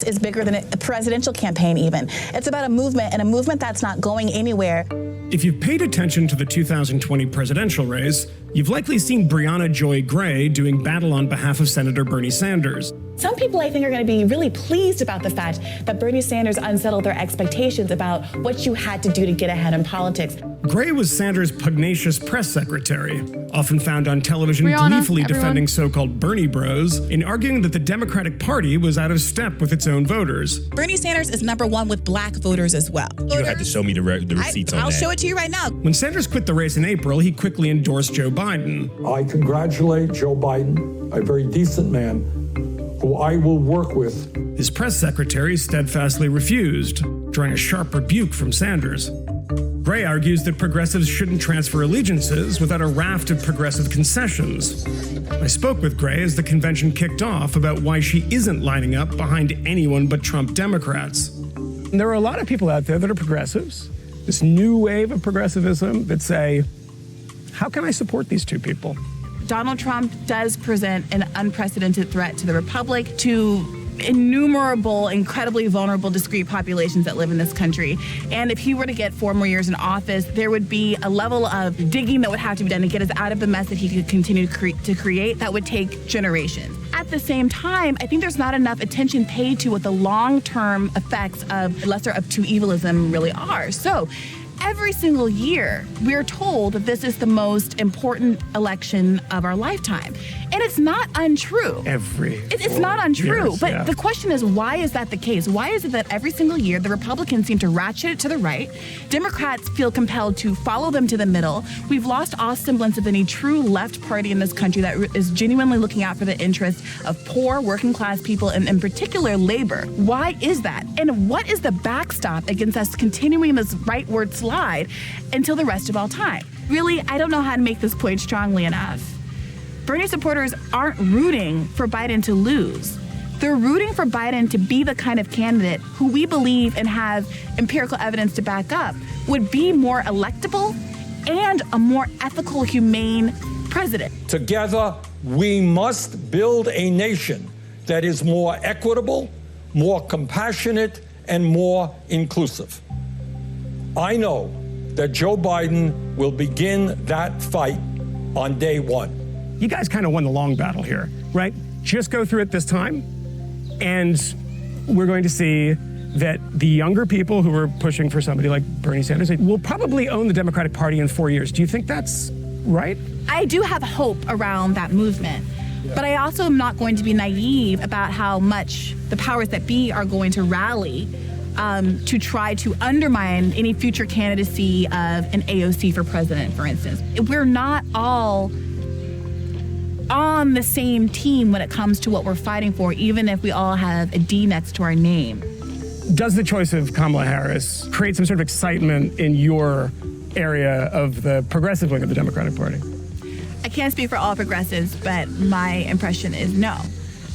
is bigger than a presidential campaign even. It's about a movement, and a movement that's not going anywhere. If you've paid attention to the 2020 presidential race, you've likely seen Brianna Joy Gray doing battle on behalf of Senator Bernie Sanders. Some people, I think, are going to be really pleased about the fact that Bernie Sanders unsettled their expectations about what you had to do to get ahead in politics. Gray was Sanders' pugnacious press secretary, often found on television gleefully defending so-called Bernie bros and arguing that the Democratic Party was out of step with its own voters. Bernie Sanders is #1 with black voters as well. You had to show me the receipts on that. I'll show it to you right now. When Sanders quit the race in April, he quickly endorsed Joe Biden. I congratulate Joe Biden, a very decent man, who I will work with. His press secretary steadfastly refused, drawing a sharp rebuke from Sanders. Gray argues that progressives shouldn't transfer allegiances without a raft of progressive concessions. I spoke with Gray as the convention kicked off about why she isn't lining up behind anyone but Trump Democrats. There are a lot of people out there that are progressives, this new wave of progressivism that say, how can I support these two people? Donald Trump does present an unprecedented threat to the republic, to innumerable, incredibly vulnerable, discrete populations that live in this country. And if he were to get 4 more years in office, there would be a level of digging that would have to be done to get us out of the mess that he could continue to create that would take generations. At the same time, I think there's not enough attention paid to what the long-term effects of lesser of two evilism really are. So every single year, we're told that this is the most important election of our lifetime. And it's not untrue. It's not untrue. Years, but yeah. the question is, why is that the case? Why is it that every single year the Republicans seem to ratchet it to the right? Democrats feel compelled to follow them to the middle. We've lost all semblance of any true left party in this country that is genuinely looking out for the interests of poor, working class people, and in particular labor. Why is that? And what is the backstop against us continuing this rightward slide until the rest of all time? Really, I don't know how to make this point strongly enough. Bernie supporters aren't rooting for Biden to lose. They're rooting for Biden to be the kind of candidate who we believe and have empirical evidence to back up would be more electable and a more ethical, humane president. Together, we must build a nation that is more equitable, more compassionate, and more inclusive. I know that Joe Biden will begin that fight on day one. You guys kind of won the long battle here, right? Just go through it this time, and we're going to see that the younger people who are pushing for somebody like Bernie Sanders will probably own the Democratic Party in 4 years. Do you think that's right? I do have hope around that movement, but I also am not going to be naive about how much the powers that be are going to rally to try to undermine any future candidacy of an AOC for president, for instance. We're not all on the same team when it comes to what we're fighting for, even if we all have a D next to our name. Does the choice of Kamala Harris create some sort of excitement in your area of the progressive wing of the Democratic Party? I can't speak for all progressives, but my impression is no.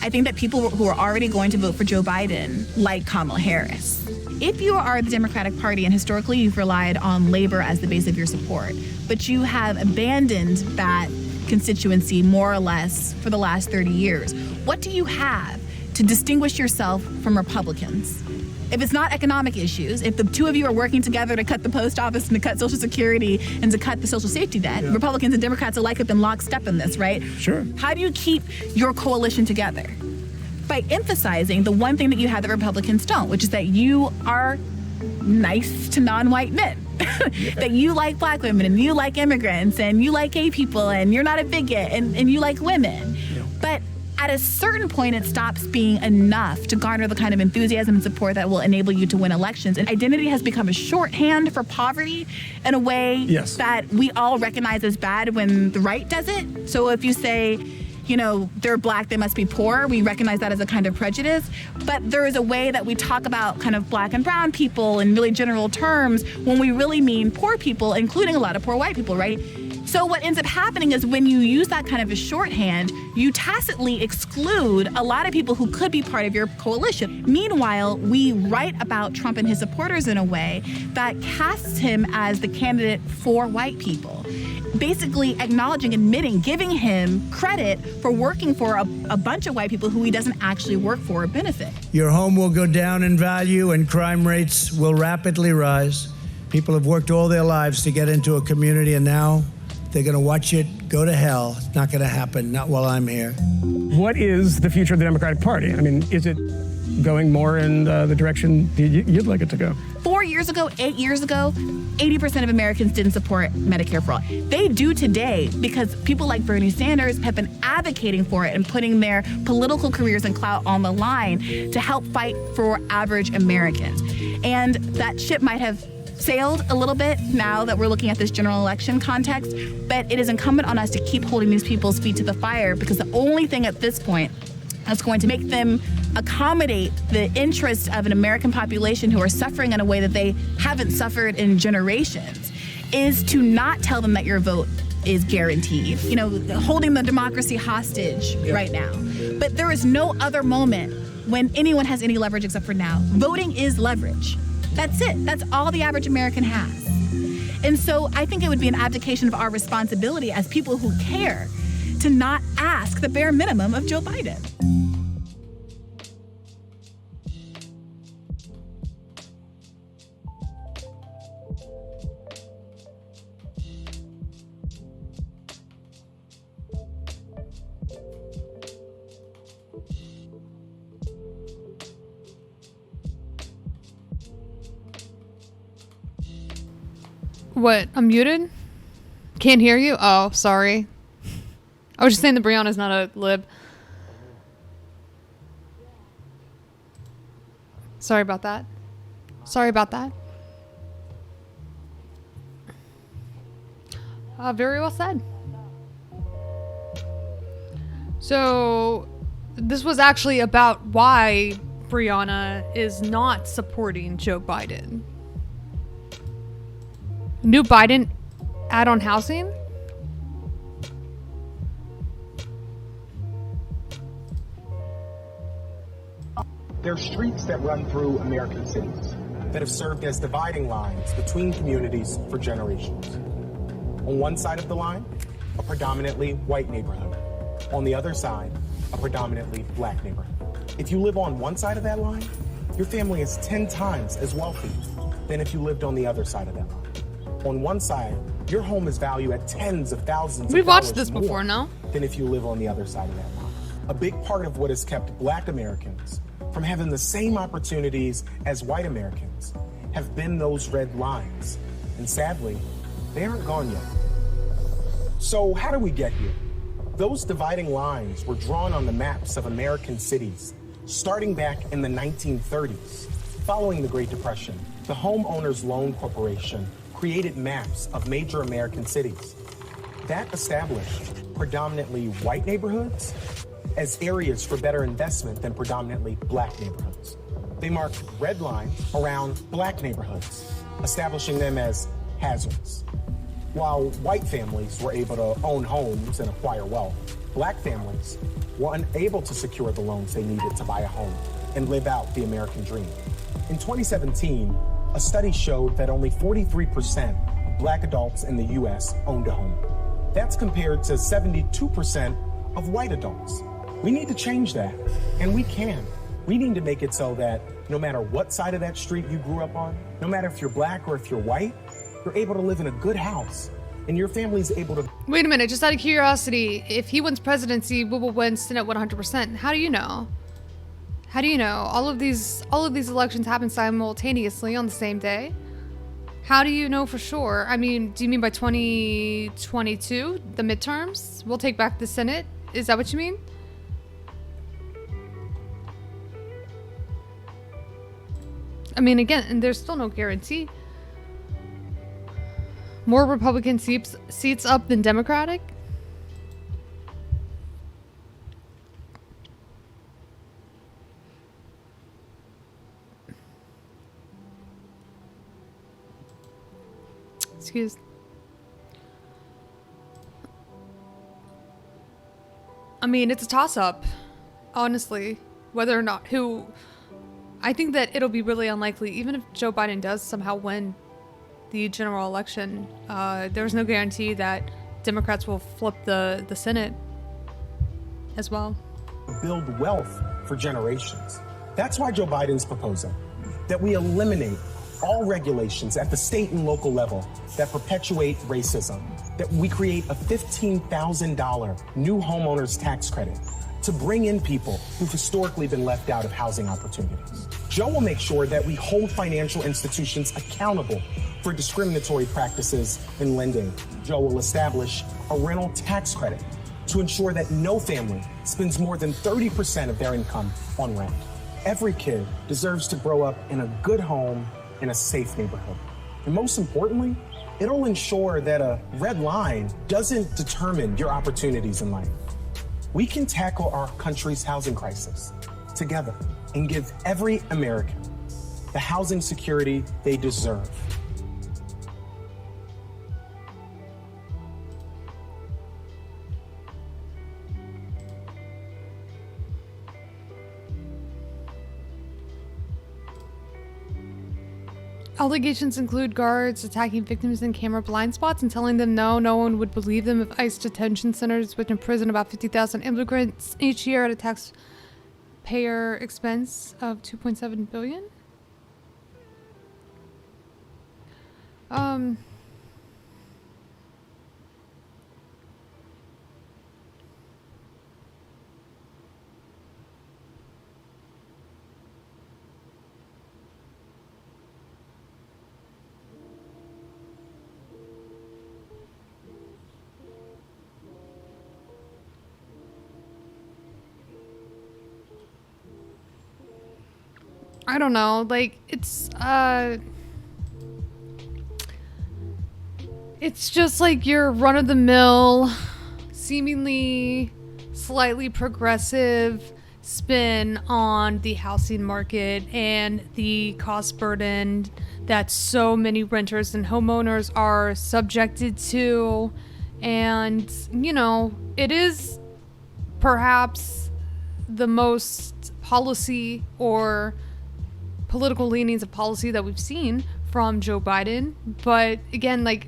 I think that people who are already going to vote for Joe Biden like Kamala Harris. If you are the Democratic Party, and historically you've relied on labor as the base of your support, but you have abandoned that constituency more or less for the last 30 years, what do you have to distinguish yourself from Republicans? If it's not economic issues, if the two of you are working together to cut the post office and to cut Social Security and to cut the social safety debt, Republicans and Democrats alike have been lockstep in this, right? Sure. How do you keep your coalition together? By emphasizing the one thing that you have that Republicans don't, which is that you are nice to non-white men. That you like black women and you like immigrants and you like gay people and you're not a bigot and you like women. But at a certain point, it stops being enough to garner the kind of enthusiasm and support that will enable you to win elections. And identity has become a shorthand for poverty in a way that we all recognize as bad when the right does it. So if you say, you know, they're black, they must be poor, we recognize that as a kind of prejudice. But there is a way that we talk about kind of black and brown people in really general terms when we really mean poor people, including a lot of poor white people, right? So what ends up happening is when you use that kind of a shorthand, you tacitly exclude a lot of people who could be part of your coalition. Meanwhile, we write about Trump and his supporters in a way that casts him as the candidate for white people. basically acknowledging, admitting, giving him credit for working for a bunch of white people who he doesn't actually work for or benefit. Your home will go down in value and crime rates will rapidly rise. People have worked all their lives to get into a community, and now they're going to watch it go to hell. It's not going to happen, not while I'm here. What is the future of the Democratic Party? I mean, is it going more in the direction you'd like it to go? 4 years ago, 8 years ago, 80% of Americans didn't support Medicare for all. They do today because people like Bernie Sanders have been advocating for it and putting their political careers and clout on the line to help fight for average Americans. And that ship might have sailed a little bit now that we're looking at this general election context, but it is incumbent on us to keep holding these people's feet to the fire, because the only thing at this point that's going to make them accommodate the interest of an American population who are suffering in a way that they haven't suffered in generations is to not tell them that your vote is guaranteed. You know, holding the democracy hostage right now. But there is no other moment when anyone has any leverage except for now. Voting is leverage. That's it. That's all the average American has. And so I think it would be an abdication of our responsibility as people who care to not ask the bare minimum of Joe Biden. What? I'm muted? Can't hear you? Oh, sorry. I was just saying that Brianna's not a lib. Sorry about that. Sorry about that. Very well said. So, this was actually about why Brianna is not supporting Joe Biden. New Biden add-on housing? There are streets that run through American cities that have served as dividing lines between communities for generations. On one side of the line, a predominantly white neighborhood. On the other side, a predominantly black neighborhood. If you live on one side of that line, your family is 10 times as wealthy than if you lived on the other side of that line. On one side, your home is valued at tens of thousands We've of dollars watched this before, no? than if you live on the other side of that line. A big part of what has kept black Americans from having the same opportunities as white Americans have been those red lines. And sadly, they aren't gone yet. So how do we get here? Those dividing lines were drawn on the maps of American cities starting back in the 1930s. Following the Great Depression, the Homeowners Loan Corporation created maps of major American cities. That established predominantly white neighborhoods as areas for better investment than predominantly black neighborhoods. They marked red lines around black neighborhoods, establishing them as hazards. While white families were able to own homes and acquire wealth, black families were unable to secure the loans they needed to buy a home and live out the American dream. In 2017, a study showed that only 43% of black adults in the U.S. owned a home. That's compared to 72% of white adults. We need to change that, and we can. We need to make it so that no matter what side of that street you grew up on, no matter if you're black or if you're white, you're able to live in a good house, and your family's able to... Wait a minute, just out of curiosity, if he wins presidency, we will win Senate 100%. How do you know? How do you know? All of these elections happen simultaneously on the same day. How do you know for sure? I mean, do you mean by 2022, the midterms? We'll take back the Senate? Is that what you mean? I mean, again, and there's still no guarantee. More Republican seats up than Democratic? Excuse. I mean, it's a toss-up, honestly, whether or not who... I think that it'll be really unlikely, even if Joe Biden does somehow win the general election, there's no guarantee that Democrats will flip the Senate as well. Build wealth for generations. That's why Joe Biden's proposing that we eliminate all regulations at the state and local level that perpetuate racism, that we create a $15,000 new homeowners tax credit to bring in people who've historically been left out of housing opportunities. Joe will make sure that we hold financial institutions accountable for discriminatory practices in lending. Joe will establish a rental tax credit to ensure that no family spends more than 30% of their income on rent. Every kid deserves to grow up in a good home in a safe neighborhood. And most importantly, it'll ensure that a red line doesn't determine your opportunities in life. We can tackle our country's housing crisis together and give every American the housing security they deserve. Allegations include guards attacking victims in camera blind spots and telling them no one would believe them if ICE detention centers would imprison about 50,000 immigrants each year at a taxpayer expense of $2.7 billion. I don't know, like, it's just like your run-of-the-mill, seemingly slightly progressive spin on the housing market and the cost burden that so many renters and homeowners are subjected to. And, you know, it is perhaps the most policy or political leanings of policy that we've seen from Joe Biden. But again, like,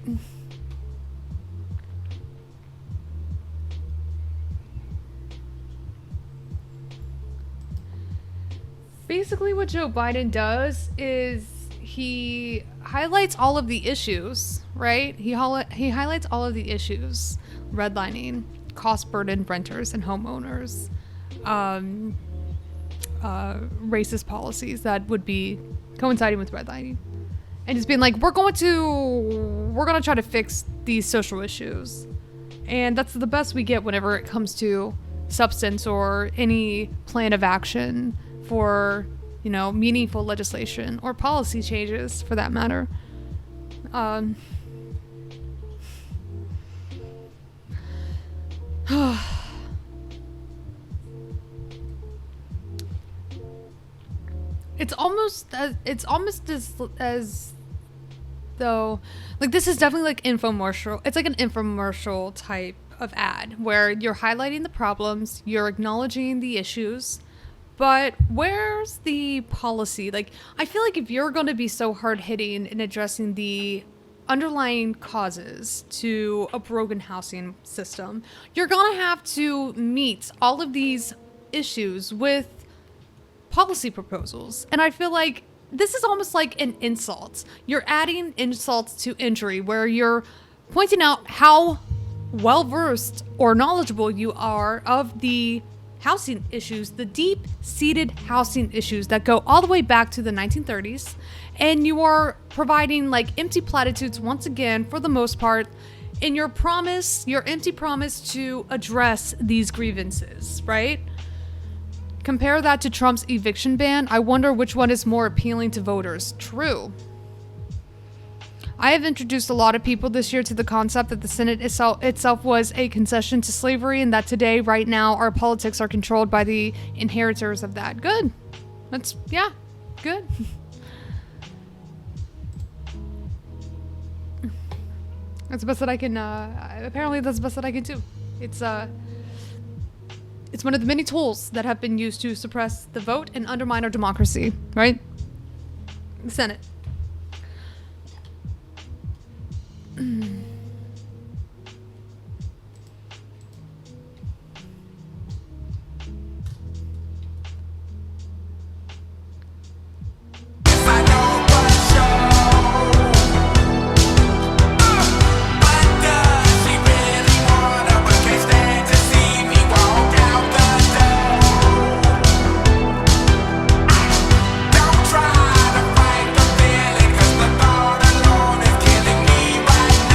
basically what Joe Biden does is he highlights all of the issues, right? He highlights all of the issues: redlining, cost burden renters and homeowners, racist policies that would be coinciding with redlining, and just being like, we're gonna try to fix these social issues. And that's the best we get whenever it comes to substance or any plan of action for, you know, meaningful legislation or policy changes for that matter. It's almost as though, like, this is definitely like infomercial. It's like an infomercial type of ad where you're highlighting the problems, you're acknowledging the issues, but where's the policy? Like, I feel like if you're going to be so hard hitting in addressing the underlying causes to a broken housing system, you're going to have to meet all of these issues with policy proposals. And I feel like this is almost like an insult. You're adding insults to injury, where you're pointing out how well-versed or knowledgeable you are of the housing issues, the deep-seated housing issues that go all the way back to the 1930s. And you are providing like empty platitudes once again, for the most part, in your empty promise to address these grievances, right? Compare that to Trump's eviction ban. I wonder which one is more appealing to voters. True. I have introduced a lot of people this year to the concept that the Senate itself was a concession to slavery, and that today, right now, our politics are controlled by the inheritors of that. Good. Good. That's the best that I can, apparently that's the best that I can do. It's one of the many tools that have been used to suppress the vote and undermine our democracy, right? The Senate.